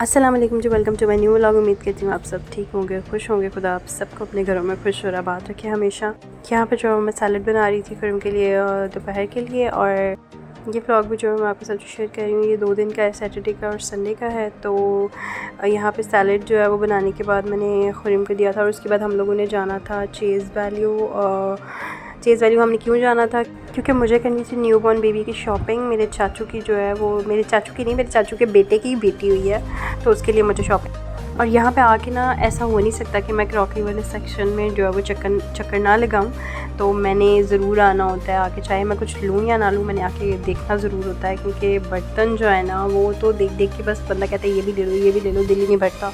अस्सलाम वालेकुम जी, welcome to my new vlog. उम्मीद करती हूँ आप सब ठीक होंगे, खुश होंगे। खुदा आप सबको अपने घरों में खुश और आबाद रखे हमेशा। यहाँ पे जो मैं सैलड बना रही थी फिल्म के लिए दोपहर के लिए, और ये व्लॉग भी जो मैं आपके साथ शेयर कर रही हूँ ये 2 दिन का है, सैटरडे का और संडे का है। तो यहाँ पे सैलड जो है वो बनाने के बाद मैंने खुरीम को दिया था, और उसके बाद हम लोगों ने जाना था चेज़ वैल्यू हमने क्यों जाना था, क्योंकि मुझे करनी थी न्यू बॉर्न बेबी की शॉपिंग। मेरे चाचू की जो है वो मेरे चाचू की नहीं, मेरे चाचू के बेटे की बेटी हुई है, तो उसके लिए मुझे शॉपिंग। और यहाँ पे आके ना ऐसा हो नहीं सकता कि मैं क्रॉकरी वाले सेक्शन में जो है वो चक्कर ना लगाऊं, तो मैंने ज़रूर आना होता है आके, चाहे मैं कुछ लूँ या ना लूँ, मैंने आके देखना ज़रूर होता है। क्योंकि बर्तन जो है ना वो तो देख देख के बस बंदा कहता है ये भी ले लो ये भी ले लो, दिल ही नहीं भरता।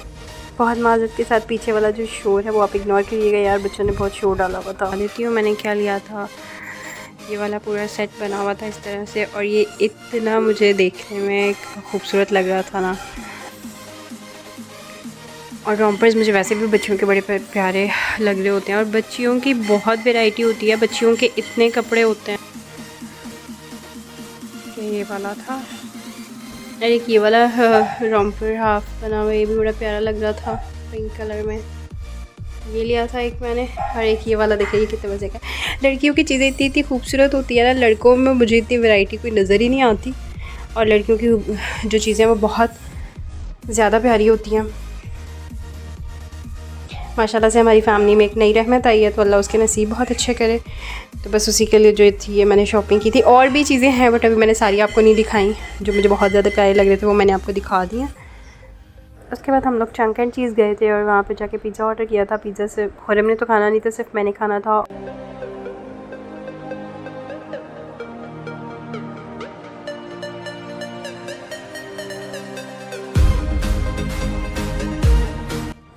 बहुत माजरत के साथ पीछे वाला जो शोर है वो आप इग्नोर करिएगा यार, बच्चों ने बहुत शोर डाला हुआ था। लेती हूँ मैंने क्या लिया था, ये वाला पूरा सेट बना हुआ था इस तरह से, और ये इतना मुझे देखने में खूबसूरत लग रहा था ना। और रॉम्पर्स मुझे वैसे भी बच्चियों के बड़े प्यारे लग रहे होते हैं, और बच्चियों की बहुत वैरायटी होती है, बच्चियों के इतने कपड़े होते हैं। ये वाला था, अरे ये वाला रॉम्पर हाफ बना हुआ, ये भी बड़ा प्यारा लग रहा था पिंक कलर में, ये लिया था एक मैंने। और एक ये वाला देखिए ये कितने मज़े का। लड़कियों की चीज़ें इतनी इतनी खूबसूरत होती है ना, लड़कों में मुझे इतनी वैरायटी कोई नज़र ही नहीं आती, और लड़कियों की जो चीज़ें वो बहुत ज़्यादा प्यारी होती हैं। माशाल्लाह से हमारी फ़ैमिली में एक नई रहमत आई है, तो अल्लाह उसके नसीब बहुत अच्छे करे। तो बस उसी के लिए जो थी ये मैंने शॉपिंग की थी। और भी चीज़ें हैं बट अभी मैंने सारी आपको नहीं दिखाई, जो मुझे बहुत ज़्यादा प्यारे लग रहे थे वो मैंने आपको दिखा दी हैं। उसके बाद हम लोग चंक एंड चीज़ गए थे, और वहाँ पे जाके पिज़्ज़ा ऑर्डर किया था। पिज़्ज़ा से खुरम ने तो खाना नहीं था, सिर्फ मैंने खाना था।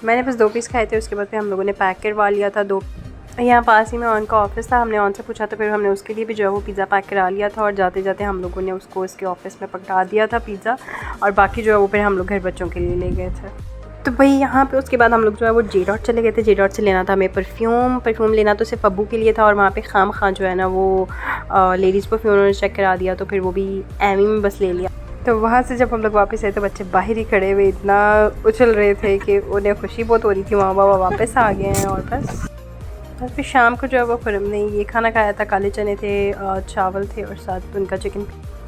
मैंने बस 2 पीस खाए थे, उसके बाद फिर हम लोगों ने पैक करवा लिया था 2। यहाँ पास ही में ऑन का ऑफ़िस था, हमने ऑन से पूछा तो फिर हमने उसके लिए भी जो है वो पिज़्ज़ा पैक करा लिया था, और जाते जाते हम लोगों ने उसको उसके ऑफ़िस में पकड़ा दिया था पिज़्ज़ा, और बाकी जो है वो फिर हम लोग घर बच्चों के लिए ले गए थे। तो भाई यहाँ पे उसके बाद हम लोग जो है वो जे डॉट चले गए थे। जे डॉट से लेना था हमें परफ्यूम लेना तो सिर्फ अब्बू के लिए था, और वहाँ पे खाम खां जो है ना वो लेडीज़ परफ्यूम उन्होंने चेक करा दिया, तो फिर वो भी एमी में बस ले लिया। तो वहाँ से जब हम लोग वापस आए तो बच्चे बाहर ही खड़े हुए इतना उछल रहे थे कि उन्हें खुशी बहुत हो रही थी, माँ बाबा वापस आ गए हैं। और बस फिर शाम को जो है वो खुरम ने ये खाना खाया था, काले चने थे, चावल थे, और साथ उनका चिकन।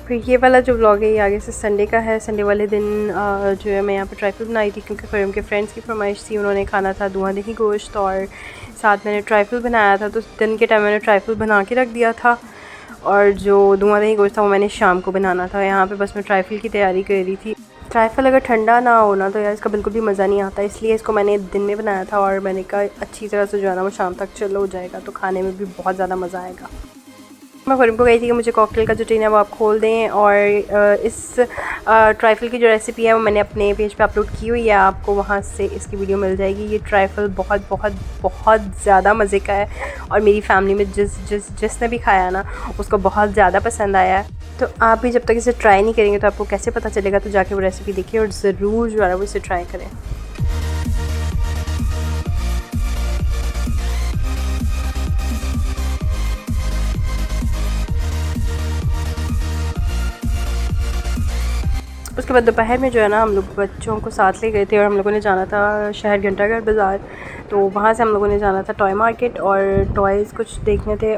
फिर ये वाला जो व्लॉग है ये आगे से संडे का है। संडे वाले दिन जो है मैं यहाँ पर ट्राइफल बनाई थी, क्योंकि खुरम के फ्रेंड्स की फरमाइश थी, उन्होंने खाना था धुआं दही गोश्त, और साथ मैंने ट्राइफल बनाया था। तो दिन के टाइम मैंने ट्राइफल बना के रख दिया था, और जो धुआं दही गोश्त था वो मैंने शाम को बनाना था। यहाँ पे बस मैं ट्राइफल की तैयारी कर रही थी। ट्राइफल अगर ठंडा ना हो ना तो यार इसका बिल्कुल भी मज़ा नहीं आता, इसलिए इसको मैंने दिन में बनाया था, और मैंने कहा अच्छी तरह से जो है ना वो शाम तक चलो हो जाएगा, तो खाने में भी बहुत ज़्यादा मज़ा आएगा। मैं खुरम को कही थी कि मुझे कॉकटेल का जो टिन है वो आप खोल दें, और इस ट्राइफल की जो रेसिपी है वो मैंने अपने पेज पे अपलोड की हुई है, आपको वहाँ से इसकी वीडियो मिल जाएगी। ये ट्राइफल बहुत बहुत बहुत ज़्यादा मज़े का है, और मेरी फैमिली में जिसने भी खाया ना उसको बहुत ज़्यादा पसंद आया है। तो आप भी जब तक इसे ट्राई नहीं करेंगे तो आपको कैसे पता चलेगा, तो जाके वो रेसिपी देखिए और ज़रूर जो है वो इसे ट्राई करें। उसके बाद दोपहर में जो है ना हम लोग बच्चों को साथ ले गए थे, और हम लोगों ने जाना था शहर घंटाघर बाज़ार। तो वहाँ से हम लोगों ने जाना था टॉय मार्केट, और टॉयज़ कुछ देखने थे,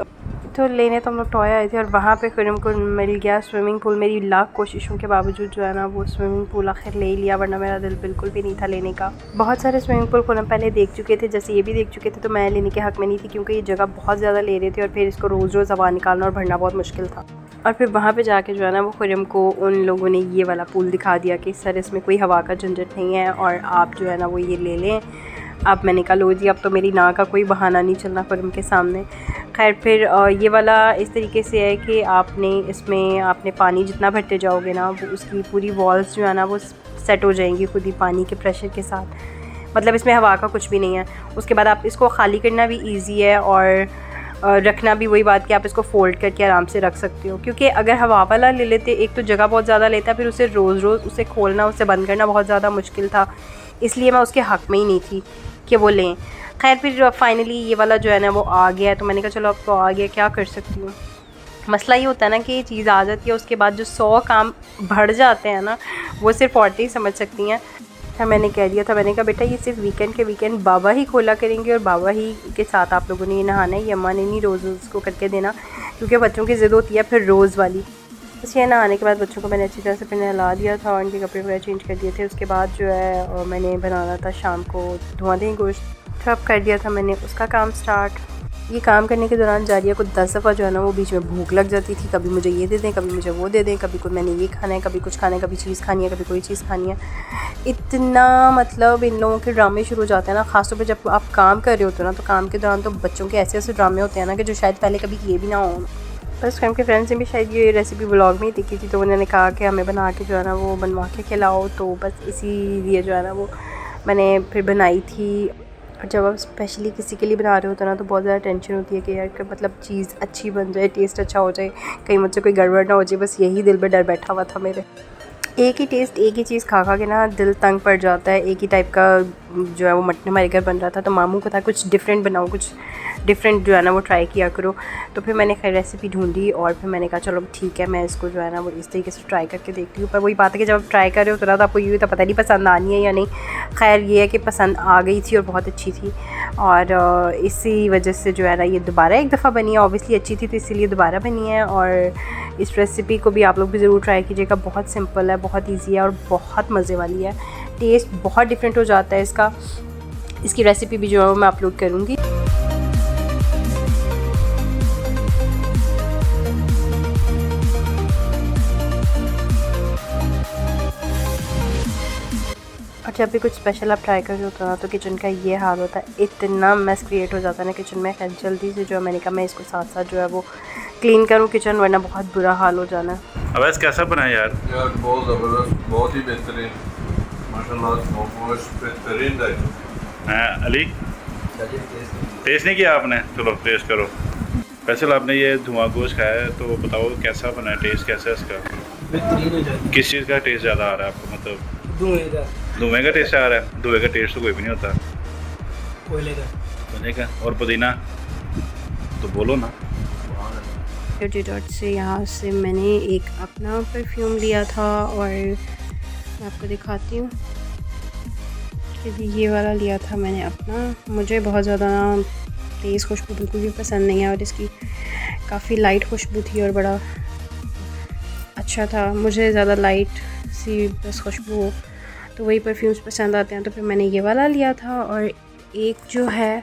तो लेने तो हम लोग टॉय आए थे। और वहाँ पे खुरम को मिल गया स्विमिंग पूल। मेरी लाख कोशिशों के बावजूद जो है ना वो स्विमिंग पूल आखिर ले लिया, वरना मेरा दिल बिल्कुल भी नहीं था लेने का। बहुत सारे स्विमिंग पूल खुरम पहले देख चुके थे, जैसे ये भी देख चुके थे, तो मैं लेने के हक़ में नहीं थी, क्योंकि ये जगह बहुत ज़्यादा ले रहे थे, और फिर इसको रोज़ रोज़ हवा निकालना और भरना बहुत मुश्किल था। और फिर वहाँ पे जाके जो है ना वो खुरम को उन लोगों ने ये वाला पूल दिखा दिया कि सर इसमें कोई हवा का झंझट नहीं है, और आप जो है ना वो ये ले लें। अब मैंने कहा लो जी, अब तो मेरी ना का कोई बहाना नहीं चलना खुरम के सामने। खैर फिर ये वाला इस तरीके से है कि आपने पानी जितना भरते जाओगे ना वो उसकी पूरी वॉल्स जो है ना वो सेट हो जाएंगी खुद ही पानी के प्रेशर के साथ, मतलब इसमें हवा का कुछ भी नहीं है। उसके बाद आप इसको खाली करना भी ईजी है, और रखना भी वही बात कि आप इसको फ़ोल्ड करके आराम से रख सकते हो। क्योंकि अगर हवा वाला ले लेते एक तो जगह बहुत ज़्यादा लेता, फिर उसे रोज़ रोज़ उसे खोलना उसे बंद करना बहुत ज़्यादा मुश्किल था, इसलिए मैं उसके हक़ में ही नहीं थी कि वो लें। खैर फिर फाइनली ये वाला जो है ना वो आ गया है, तो मैंने कहा चलो अब तो आ गया, क्या कर सकती हूँ। मसला ये होता है ना कि ये चीज़ आ जाती है, उसके बाद जो 100 काम बढ़ जाते हैं ना वो सिर्फ औरतें ही समझ सकती हैं। था। मैंने कह दिया था, मैंने कहा बेटा ये सिर्फ वीकेंड के वीकेंड बाबा ही खोला करेंगे और बाबा ही के साथ आप लोगों ने ये नहाना है, ये अम्मा ने नहीं रोज़ उसको करके देना, क्योंकि बच्चों की ज़िद होती है फिर रोज़ वाली। बस ये नहाने के बाद बच्चों को मैंने अच्छी तरह से फिर नहला दिया था और उनके कपड़े वगैरह चेंज कर दिए थे। उसके बाद जो है मैंने बनाना था शाम को धुआं दही गोश्त, तो अब कर दिया था मैंने उसका काम स्टार्ट। ये काम करने के दौरान जारिया को 10 दफ़ा जो है ना वो बीच में भूख लग जाती थी, कभी मुझे ये दे दें, कभी मुझे वो दे दें, कभी कोई मैंने ये खाना है, कभी कुछ खाना है, कभी चीज़ खानी है, कभी कोई चीज़ खानी है। इतना मतलब इन लोगों के ड्रामे शुरू हो जाते हैं ना, ख़ासतौर पे जब आप काम कर रहे होते हो ना, तो काम के दौरान तो बच्चों के ऐसे ऐसे ड्रामे होते हैं ना कि जो शायद पहले कभी किए भी ना हो। बस टाइम के फ्रेंड्स ने भी शायद ये रेसिपी व्लॉग में ही देखी थी, तो उन्होंने कहा कि हमें बना के जो है ना वो बनवा के खिलाओ, तो बस इसीलिए जो है ना वो मैंने फिर बनाई थी। और जब आप स्पेशली किसी के लिए बना रहे होते हो ना तो बहुत ज़्यादा टेंशन होती है कि यार मतलब चीज़ अच्छी बन जाए, टेस्ट अच्छा हो जाए, कहीं मुझसे कोई गड़बड़ ना हो जाए। बस यही दिल में डर बैठा हुआ था मेरे। एक ही टेस्ट एक ही चीज़ खा खा के ना दिल तंग पड़ जाता है। एक ही टाइप का जो है वो मटन हमारे घर बन रहा था, तो मामू को था कुछ डिफरेंट बनाओ, कुछ डिफरेंट जो है ना वो ट्राई किया करो। तो फिर मैंने खैर रेसिपी ढूंढी और फिर मैंने कहा चलो ठीक है, मैं इसको जो है ना वो इस तरीके से ट्राई करके देखती हूँ। पर वही बात है कि जब आप ट्राई कर रहे हो तो ना तो आपको ये तो पता नहीं पसंद आनी है या नहीं। खैर ये है कि पसंद आ गई थी और बहुत अच्छी थी, और इसी वजह से जो है ना ये दोबारा एक दफ़ा बनी है। ऑब्वियसली अच्छी थी तो इसीलिए दोबारा बनी है। और इस रेसिपी को भी आप लोग भी ज़रूर ट्राई कीजिएगा, बहुत सिंपल है, बहुत ईजी है और बहुत मज़े वाली है। टेस्ट बहुत डिफरेंट हो जाता है इसका। इसकी रेसिपी भी जो है वो मैं अपलोड करूँगी। और जब भी कुछ स्पेशल आप ट्राई कर रहे होते हो ना तो किचन का ये हाल होता है, इतना मेस क्रिएट हो जाता है ना किचन में। खैर जल्दी से जो है मैंने कहा मैं इसको साथ साथ जो है वो क्लीन करूँ किचन, वरना बहुत बुरा हाल हो जाना है। अवैस कैसा बना यार? बहुत ज़बरदस्त, बहुत ही बेहतरीन, माशाल्लाह, बहुत बेहतरीन था। अली टेस्ट नहीं किया आपने? चलो टेस्ट करो। फैसल आपने ये धुआं गोश्त खाया है तो बताओ कैसा बना है, टेस्ट कैसा है इसका? बेहतरीन हो जाती है। किस चीज़ का टेस्ट ज़्यादा आ रहा है आपको? मतलब धुएं का टेस्ट आ रहा है? धुएं का टेस्ट तो कोई भी नहीं होता। कोयले का। और पुदीना तो बोलो ना। ब्यूटी डॉट से यहाँ से मैंने एक अपना परफ्यूम लिया था और मैं आपको दिखाती हूँ कि ये वाला लिया था मैंने अपना। मुझे बहुत ज़्यादा तेज़ खुशबू बिल्कुल भी पसंद नहीं है और इसकी काफ़ी लाइट खुशबू थी और बड़ा अच्छा था। मुझे ज़्यादा लाइट सी बस खुशबू हो तो वही परफ्यूम्स पसंद आते हैं, तो फिर मैंने ये वाला लिया था। और एक जो है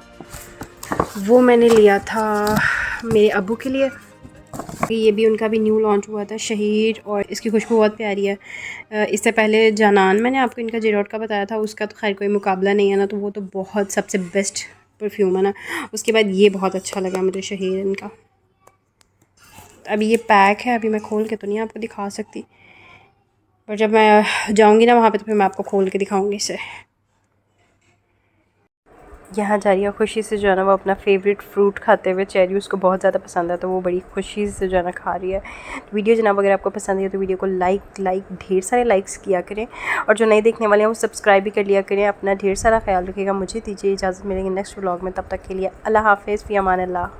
वो मैंने लिया था मेरे अब्बू के लिए, ये भी उनका भी न्यू लॉन्च हुआ था, शहीर, और इसकी खुशबू बहुत प्यारी है। इससे पहले जानान मैंने आपको इनका जेरोट का बताया था, उसका तो खैर कोई मुकाबला नहीं है ना, तो वो तो बहुत सबसे बेस्ट परफ्यूम है ना। उसके बाद ये बहुत अच्छा लगा मुझे शहीर इनका। अभी ये पैक है, अभी मैं खोल के तो नहीं आपको दिखा सकती, पर जब मैं जाऊँगी ना वहाँ पे तो फिर मैं आपको खोल के दिखाऊँगी इसे। यहाँ जारिया खुशी से जो है ना वो अपना फेवरेट फ्रूट खाते हुए, चेरी उसको बहुत ज़्यादा पसंद है तो वो बड़ी खुशी से जो है ना खा रही है। वीडियो जनाब अगर आपको पसंद है तो वीडियो को लाइक ढेर सारे लाइक्स किया करें, और जो नए देखने वाले हैं वो सब्सक्राइब भी कर लिया करें। अपना ढेर सारा ख्याल रखिएगा। मुझे दीजिए इजाज़त, मिलेंगे नेक्स्ट व्लॉग में, तब तक के लिए अल्लाह हाफ़िज़, फ़ी अमान अल्लाह।